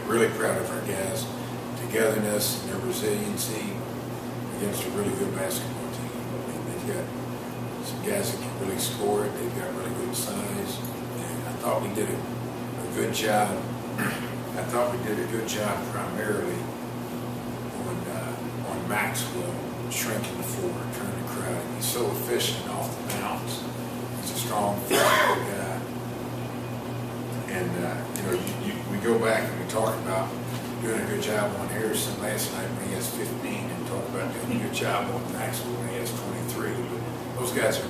really proud of our guys' togetherness and their resiliency against a really good basketball team. They've got some guys that can really score it. They've got really good size. And I thought we did a good job. I thought we did a good job primarily on Maxwell shrinking the floor, trying to crowd him. He's so efficient off the bounce. He's a strong physical guy. And we go back and we talk about doing a good job on Harrison last night when he has 15, and talk about doing a good job on Maxwell when he has 23. But those guys are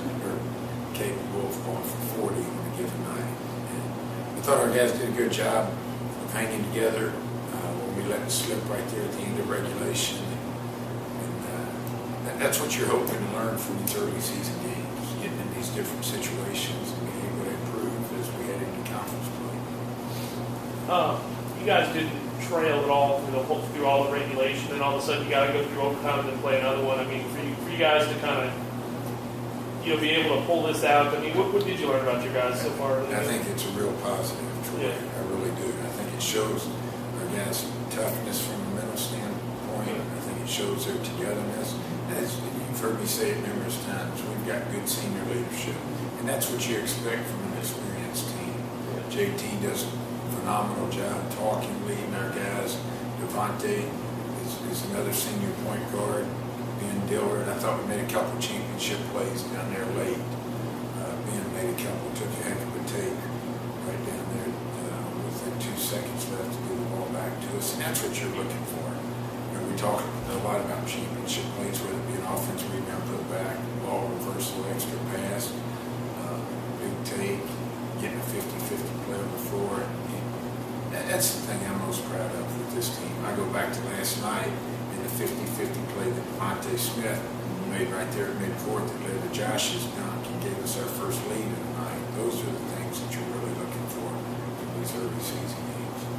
capable of going for 40 on a given night. And I thought our guys did a good job of hanging together when we let it slip right there at the end of regulation. And that's what you're hoping to learn from these early season games, getting in these different situations and being able to improve as we head into conference play. You guys didn't trail at all through all the regulation, and all of a sudden you got to go through overtime and then play another one. I mean, for you guys to kind of be able to pull this out. I mean, what did you learn about your guys so far? I think it's a real positive, Troy. Yeah. I really do. I think it shows our guys' toughness from a mental standpoint. I think it shows their togetherness. As you've heard me say it numerous times, we've got good senior leadership, and that's what you expect from an experienced team. JT does a phenomenal job talking, leading our guys. Devontae is another senior point guard. Ben Dillard, I thought we made a couple championship plays down there late. Ben made a couple, took a heck of a take right down there with 2 seconds left to get the ball back to us, and that's what you're looking for. We talk a lot about championship plays, whether it be an offense rebound, put back, ball reversal, extra pass, big take, getting a 50-50 play on the floor. That's the thing I'm most proud of with this team. I go back to last night and the 50-50 play that Devontae Smith made right there at midcourt that led to Josh's dunk and gave us our first lead of the night. Those are the things that you're really looking for in these early season games.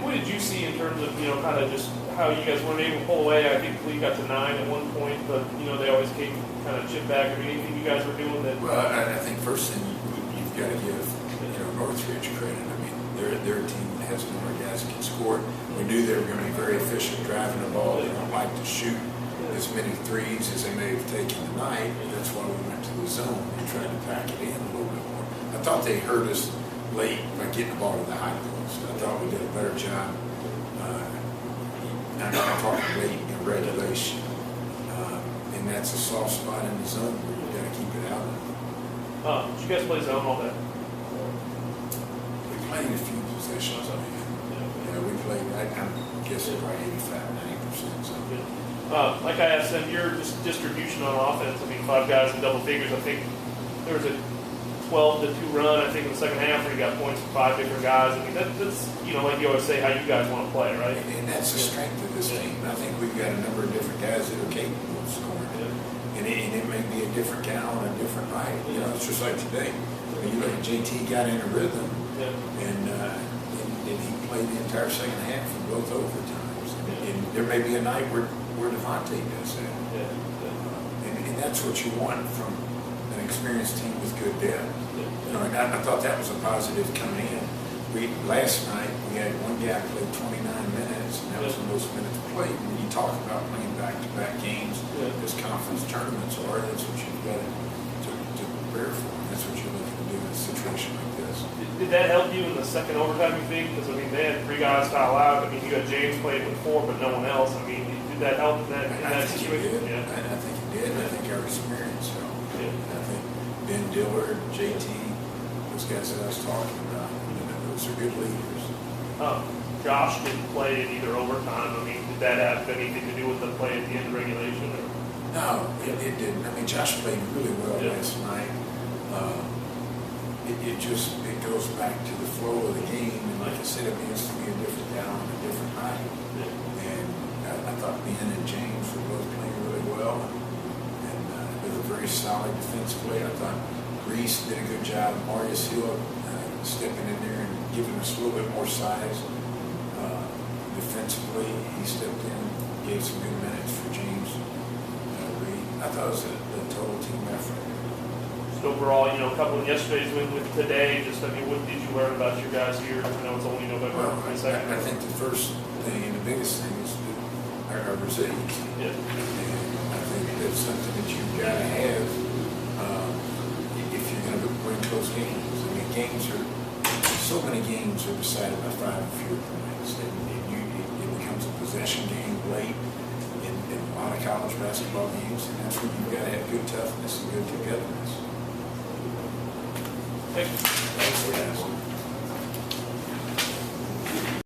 What did you see in terms of, kind of just how you guys weren't able to pull away? I think we got to 9 at one point, but, they always came kind of chip back. I mean, anything you guys were doing that? Well, I think first thing you've got to give, Northridge credit. I mean, they're a team that has more guys that can score. We knew they were going to be very efficient driving the ball. They don't like to shoot as many threes as they may have taken tonight. That's why we went to the zone and tried to pack it in a little bit more. I thought they hurt us late by getting the ball to the high post. I thought we did a better job. I'm talking late in regulation. And that's a soft spot in the zone where you got to keep it out of. Did you guys play zone all day? We played a few possessions. We played, I'm guessing, probably 85-90% zone. Like I asked them, your distribution on offense, I mean, 5 guys in double figures. I think there was a 12-2 run, I think, in the second half where you got points from 5 different guys. I mean, that's, like you always say, how you guys want to play, right? And that's the strength of this team. I think we've got a number of different guys that are capable of scoring. And it may be a different guy on a different night. It's just like today. You look at JT got in a rhythm, and he played the entire second half in both overtimes. And there may be a night where Devontae does that. And that's what you want from an experienced team with good depth. I thought that was a positive coming in. Last night we had one guy play 29 minutes, and that was the most minutes played. When you talk about playing back-to-back games, as conference tournaments are, that's what you've got to prepare for. That's what you're looking to do in a situation like this. Did that help you in the second overtime, you think? Because, they had 3 guys foul out. You had James played with 4, but no one else. Did that help in that situation? Yeah. I think it did. I think our experience helped. I think Ben Dillard, JT, those guys that I was talking about, those are good leaders. Josh didn't play in either overtime. Did that have anything to do with the play at the end of regulation? Or? No, it didn't. Josh played really well last night. It goes back to the flow of the game, and like I said, it needs to be a different down, a different night. And I thought Ben and James were both playing really well, and they were very solid defensively. I thought Reese did a good job. Marius Hill stepping in there and giving us a little bit more size. Defensively, he stepped in, gave some good minutes for James Reed. I thought it was a total team effort. just overall, a couple of yesterday's win with today. Just, I mean, what did you learn about your guys here? I know it's only November Well, 22nd. I think the first thing and the biggest thing is our resilience. Yeah. And I think that's something that you've got to have if you're going to win close games. I mean, so many games are decided by 5 or fewer points. And it becomes a possession game late in a lot of college basketball games, and that's where you've got to have good toughness and good togetherness. Thank you. Thanks for asking.